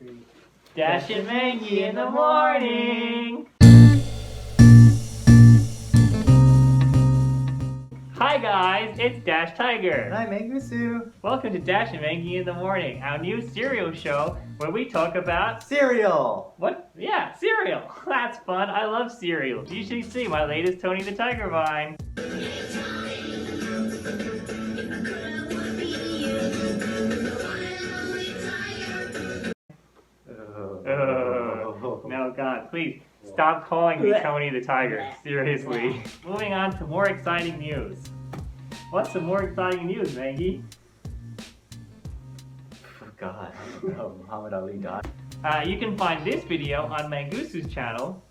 3. Dash and Mangy in the morning! Hi guys, it's Dash Tiger. And I'm Mangusu. Welcome to Dash and Mangy in the morning, our new cereal show where we talk about Cereal! what? Yeah, cereal. That's fun. I love cereal. You should see my latest Tony the Tiger vine. No, God, please stop calling me Tony the Tiger. Seriously. Moving on to more exciting news. What's some more exciting news, Mangy? Oh God, I don't know. Muhammad Ali died. You can find this video on Mangusu's channel.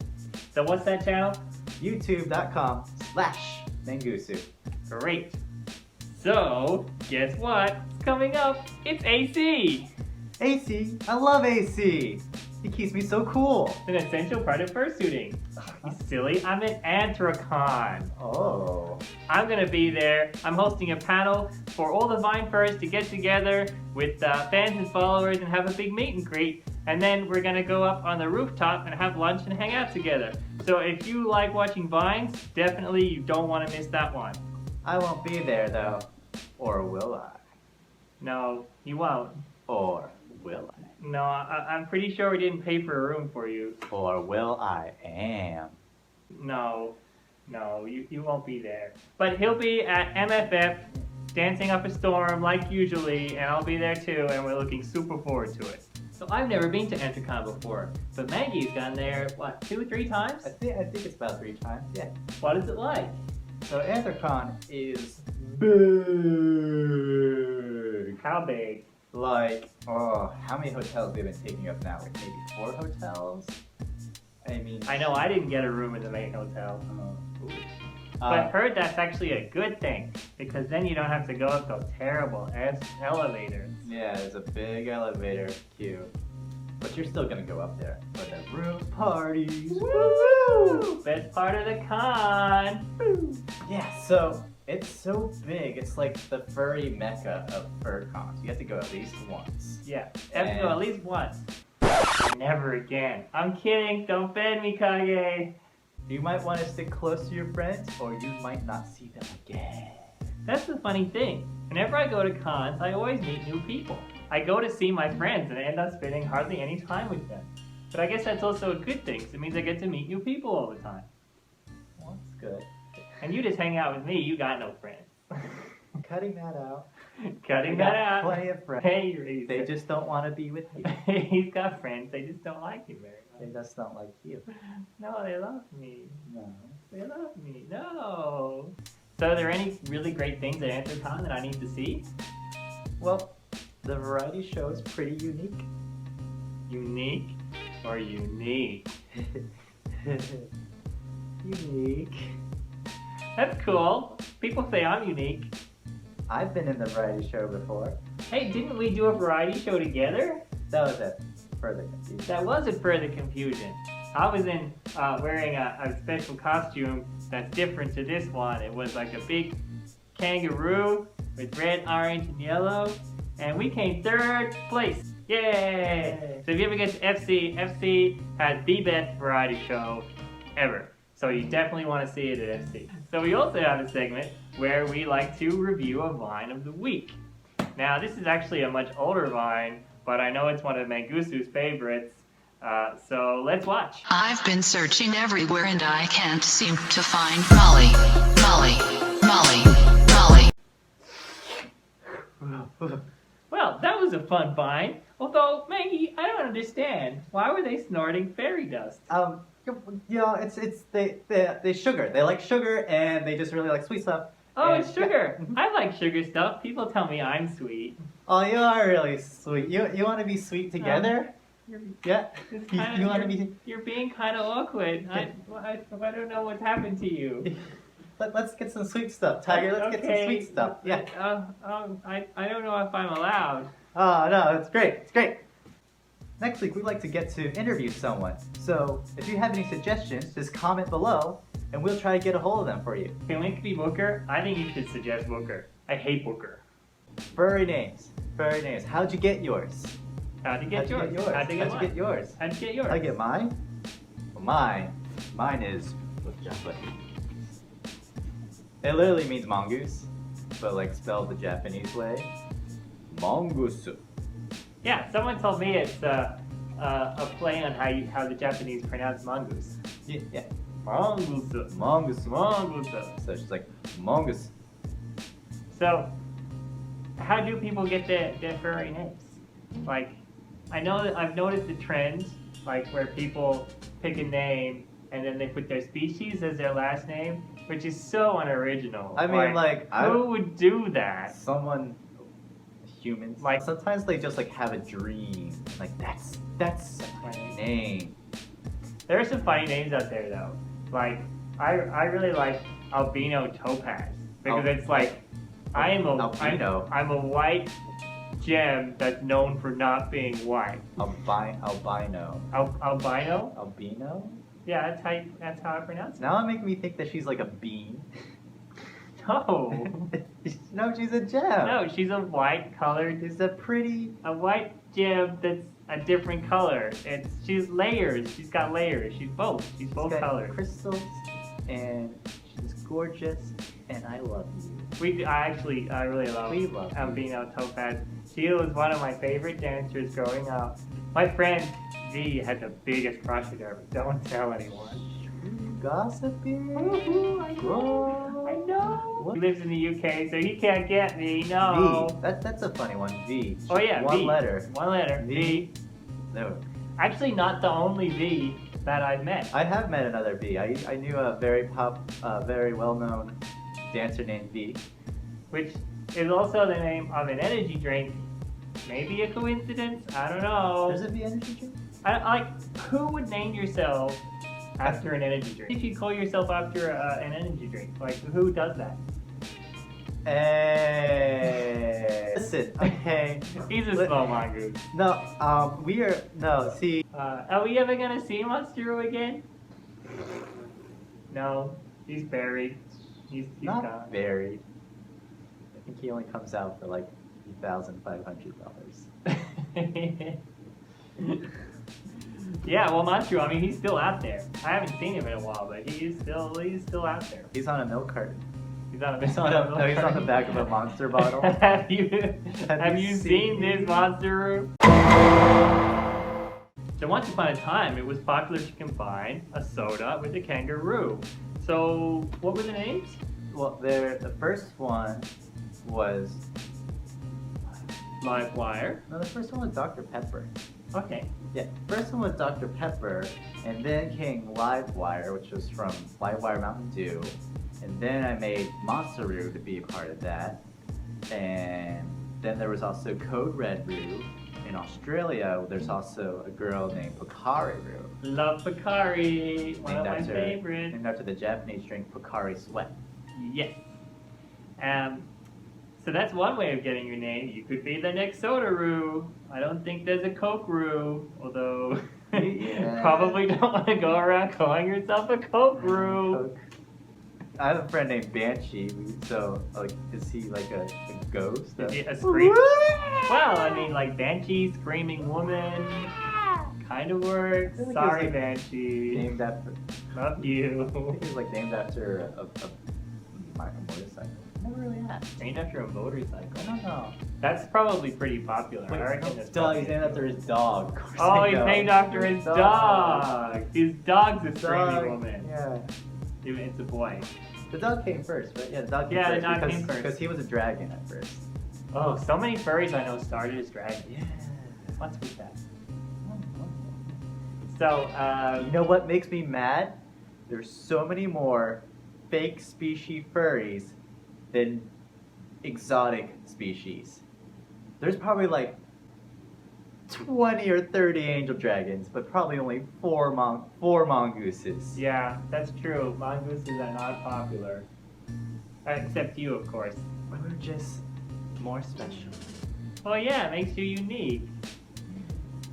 So what's that channel? YouTube.com/Mangusu. Great. So, guess what? It's coming up. It's AC. AC! I love AC! He keeps me so cool! It's an essential part of fursuiting. You silly, I'm at Anthrocon. Oh. I'm gonna be there. I'm hosting a panel for all the Vine Furs to get together with fans and followers and have a big meet and greet. And then we're gonna go up on the rooftop and have lunch and hang out together. So if you like watching Vines, definitely you don't want to miss that one. I won't be there though. Or will I? No, you won't. Or will I? No, I'm pretty sure we didn't pay for a room for you. Or will I am? No, you won't be there. But he'll be at MFF, dancing up a storm like usually, and I'll be there too, and we're looking super forward to it. So I've never been to Anthrocon before, but Maggie's gone there, what, 2 or 3 times? I think it's about 3 times, yeah. What is it like? So Anthrocon is big. How big? Like, oh, how many hotels they've been taking up now? Like maybe 4 hotels? I mean... I know I didn't get a room in the main hotel. But Uh, I've heard that's actually a good thing, because then you don't have to go up those terrible elevators. yeah, there's a big elevator queue. But you're still gonna go up there for the room parties. Woo! Best part of the con! Woo! Yeah, so it's so big. It's like the furry mecca of fur cons. You have to go at least once. Yeah, have to go at least once. Never again. I'm kidding, don't ban me, Kage! You might want to stick close to your friends, or you might not see them again. That's the funny thing. Whenever I go to cons, I always meet new people. I go to see my friends and I end up spending hardly any time with them. But I guess that's also a good thing, because it means I get to meet new people all the time. Well, that's good. And you just hang out with me, you got no friends. Cutting that out. Cutting I that got out. plenty of friends. Hey, Reese. They just don't want to be with you. He's got friends, they just don't like him very They much. just don't like you. No, they love me. No. They love me. No. So are there any really great things at Anthrocon that I need to see? Well, the variety show is pretty unique. Unique or unique? Unique. That's cool. People say I'm unique. I've been in the variety show before. Hey, didn't we do a variety show together? That was it. Further confused. That was a further confusion. I was in wearing a special costume that's different to this one. It was like a big kangaroo with red, orange, and yellow. And we came 3rd place. Yay! So if you ever get to FC has the best variety show ever. So you definitely want to see it at FC. So we also have a segment where we like to review a Vine of the week. Now this is actually a much older Vine, but I know it's one of Mangusu's favorites. So let's watch. I've been searching everywhere and I can't seem to find Molly. Well, that was a fun Vine. Although, Maggie, I don't understand. Why were they snorting fairy dust? You know, it's they sugar. They like sugar and they just really like sweet stuff. Oh, And- it's sugar. I like sugar stuff. People tell me I'm sweet. Oh, you are really sweet. You want to be sweet together? Yeah. It's You want to be? You're being kind of awkward. I don't know what's happened to you. Let's get some sweet stuff, Tiger. Let's get some sweet stuff. Yeah. I don't know if I'm allowed. Oh no, it's great. It's great. Next week we'd like to get to interview someone. So if you have any suggestions, just comment below, and we'll try to get a hold of them for you. Can it be Booker? I think you should suggest Booker. I hate Booker. Furry names. Furry names. How'd you get yours? How'd you get yours? How'd you How'd you get yours? How'd you get yours? I get mine? Well, mine is with Japanese. It literally means mongoose, but like spelled the Japanese way. Mangusu. Yeah, someone told me it's a play on how the Japanese pronounce mongoose. Yeah. Mongoose. Mongoose. Mongoose. So she's like, mongoose. So, how do people get their furry names? Like, I know that I've noticed the trend, like where people pick a name and then they put their species as their last name, which is so unoriginal. I mean, who would do that? Someone, humans, like sometimes they just like have a dream, like that's my name. There are some funny names out there though. Like, I really like Albino Topaz because it's like I'm a white gem that's known for not being white. Albino. Albino? Yeah, that's how I pronounce it. Now it makes me think that she's like a bean. No. No, she's a gem. No, she's a white colored. She's a white gem that's a different color. She's layers. She's got layers. She's both. She's both colors. Crystals, and she's gorgeous, and I love you. I really love Albino Topaz. She was one of my favorite dancers growing up. My friend V had the biggest crush on her, but don't tell anyone. Gossiping? I know. What? He lives in the UK, so he can't get me, no. V. That's a funny one, V. Oh yeah, One V. letter. One letter, V. No. Actually, not the only V that I've met. I have met another V. I knew a very well-known dancer named V. Which is also the name of an energy drink. Maybe a coincidence? I don't know. There's a V energy drink? Who would name yourself after an energy drink? If you call yourself after an energy drink, like who does that? Hey. Listen, okay. He's a slow mongoose. No, see. Are we ever gonna see Monstro again? No, he's buried. He's not gone. buried. I think he only comes out for like $3,500. Yeah, well, Monstro, I mean, he's still out there. I haven't seen him in a while, but he's still out there. He's on a milk carton. He's on He's on the back of a Monster bottle. Have you seen this Monster? So once upon a time, it was popular to combine a soda with a kangaroo. So what were the names? Well, the first one was Live Wire. No, the first one was Dr. Pepper. Okay. Yeah, first one was Dr. Pepper, and then came Live Wire, which was from Live Wire Mountain Dew. And then I made Monsteroo to be a part of that. And then there was also Code Red Roo. In Australia, there's also a girl named Pocari Roo. Love Pocari, one of my favorites. Named after the Japanese drink Pocari Sweat. Yes. So that's one way of getting your name. You could be the next Soda-Roo. I don't think there's a Coke-Roo, although you probably don't want to go around calling yourself a Coke-Roo. I have a friend named Banshee, so like, is he like a ghost? Is he a scream? Well, I mean, like Banshee, screaming woman, kind of works. Like Sorry, like Banshee. Named after. Love you. I think he's like named after a motorcycle. Never really asked. Named after a motorcycle? I don't know. That's probably pretty popular. Wait, I reckon that's he's named after his dog. Oh, he's named after his dog. His dog's a screaming woman. Yeah. It's a boy. The dog came first, right? Yeah, the dog came first. Because he was a dragon at first. Oh, so many furries I know started as dragons. Yeah. What's with that? So, you know what makes me mad? There's so many more fake species furries than exotic species. There's probably like 20 or 30 angel dragons, but probably only four mongooses. Yeah, that's true. Mongooses are not popular. Except you, of course. We're just more special. Oh yeah, it makes you unique.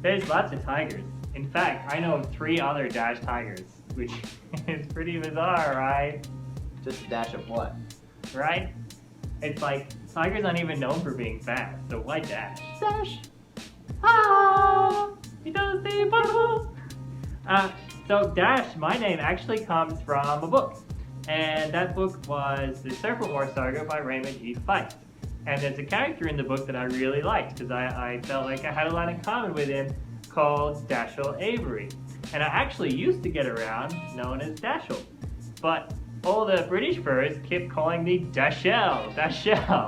There's lots of tigers. In fact, I know of 3 other Dash Tigers, which is pretty bizarre, right? Just a dash of what? Right? It's like, tigers aren't even known for being fast, so why Dash? Dash! Ah, it doesn't seem impossible. So Dash, my name actually comes from a book. And that book was the Serpent War Saga by Raymond E. Feist. And there's a character in the book that I really liked because I felt like I had a lot in common with him called Dashiell Avery. And I actually used to get around known as Dashiell. But all the British furries kept calling me Dashiell.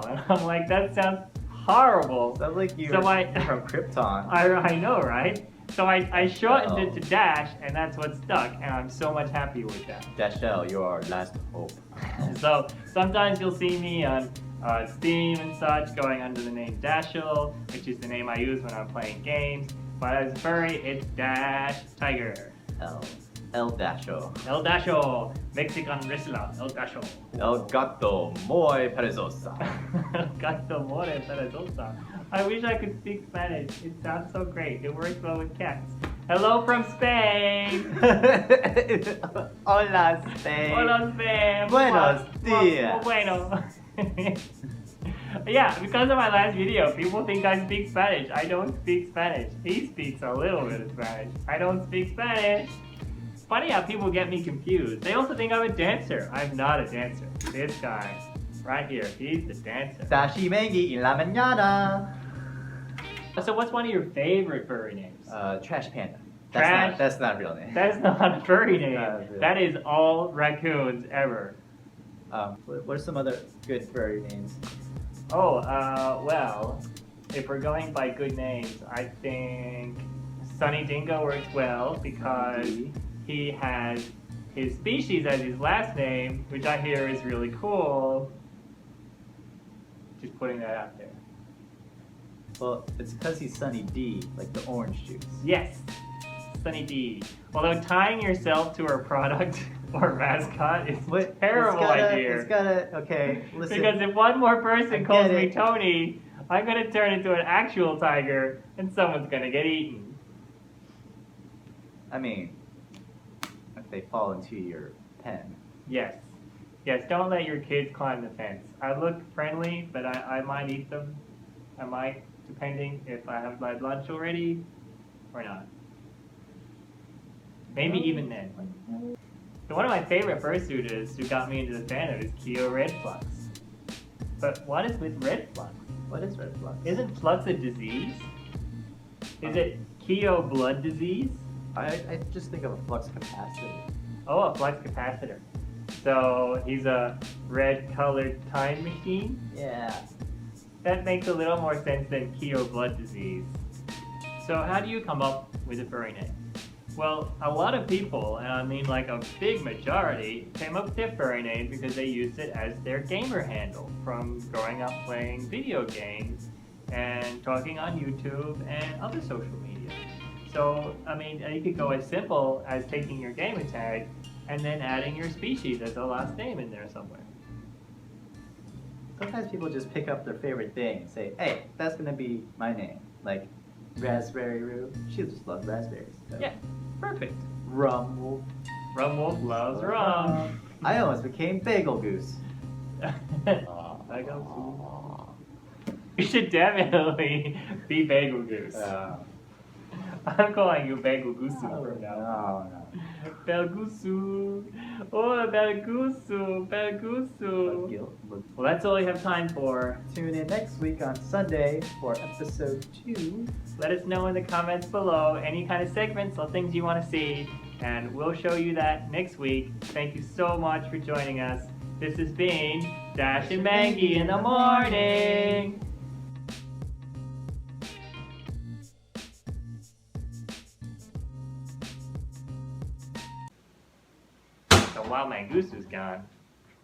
And I'm like, that sounds horrible. Sounds like you're So from Krypton. I know, right? So I shortened it to Dash, and that's what stuck, and I'm so much happier with that. Dashiell, you're our last hope. So sometimes you'll see me on Steam and such going under the name Dashiell, which is the name I use when I'm playing games. But as a furry, it's Dash Tiger. El Dashiell. El Dashiell, Mexican wrestler, El Dashiell. El gato muy perezosa. El gato more perezosa. I wish I could speak Spanish. It sounds so great. It works well with cats. Hello from Spain. Hola, Spain. Hola, Spain. Buenos dias. Bueno. Yeah, because of my last video, people think I speak Spanish. I don't speak Spanish. He speaks a little bit of Spanish. I don't speak Spanish. Funny how people get me confused. They also think I'm a dancer. I'm not a dancer. This guy, right here, he's the dancer. Dashi Mangy en la mañana. So what's one of your favorite furry names? Trash Panda. Trash? That's not a real name. That's not a furry name. Not really. That is all raccoons ever. What are some other good furry names? Oh, well, if we're going by good names, I think Sunny Dingo works well because he has his species as his last name, which I hear is really cool. Just putting that out there. Well, it's because he's Sunny D, like the orange juice. Yes, Sunny D. Although tying yourself to our product or mascot is a terrible idea. It's gotta, okay, listen. Because if one more person calls me it. Tony, I'm gonna turn into an actual tiger and someone's gonna get eaten. I mean, if they fall into your pen. Yes. Yes, don't let your kids climb the fence. I look friendly, but I might eat them. I might, depending if I have my lunch already or not. Maybe even then. So one of my favorite fursuiters who got me into the fandom is Keo Red Flux. But what is with Red Flux? What is red flux? Isn't flux a disease? Is it Keo blood disease? I just think of a flux capacitor. Oh, a flux capacitor. So he's a red colored time machine? Yeah. That makes a little more sense than Keo blood disease. So how do you come up with a furry name? Well, a lot of people, and I mean like a big majority, came up with their furry name because they used it as their gamer handle from growing up playing video games and talking on YouTube and other social media. So, I mean, you could go as simple as taking your gamer tag and then adding your species as a last name in there somewhere. Sometimes people just pick up their favorite thing and say, hey, that's gonna be my name. Like, Raspberry Roo. She just loves raspberries. So. Yeah, perfect. Rum Wolf. Rum Wolf loves rum. I almost became Bagel Goose. You should definitely be Bagel Goose. I'm calling you Bagel Goosey from now. No. Belgusu. Oh, Belgusu. Well, that's all we have time for. Tune in next week on Sunday for episode 2. Let us know in the comments below any kind of segments or things you want to see, and we'll show you that next week. Thank you so much for joining us. This has been Dash and Mangy in the morning. So while Mangusu's gone,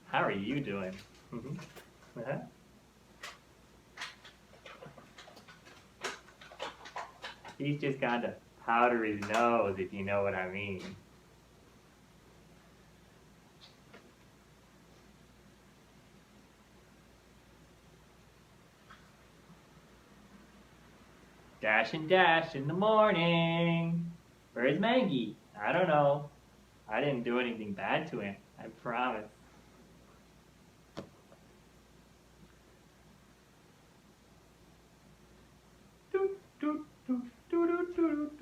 how are you doing? Uh-huh. He's just got to powder his nose, if you know what I mean. Dash and Dash in the morning. Where's Mangy? I don't know. I didn't do anything bad to him. I promise. Doot, doot, doot. doo.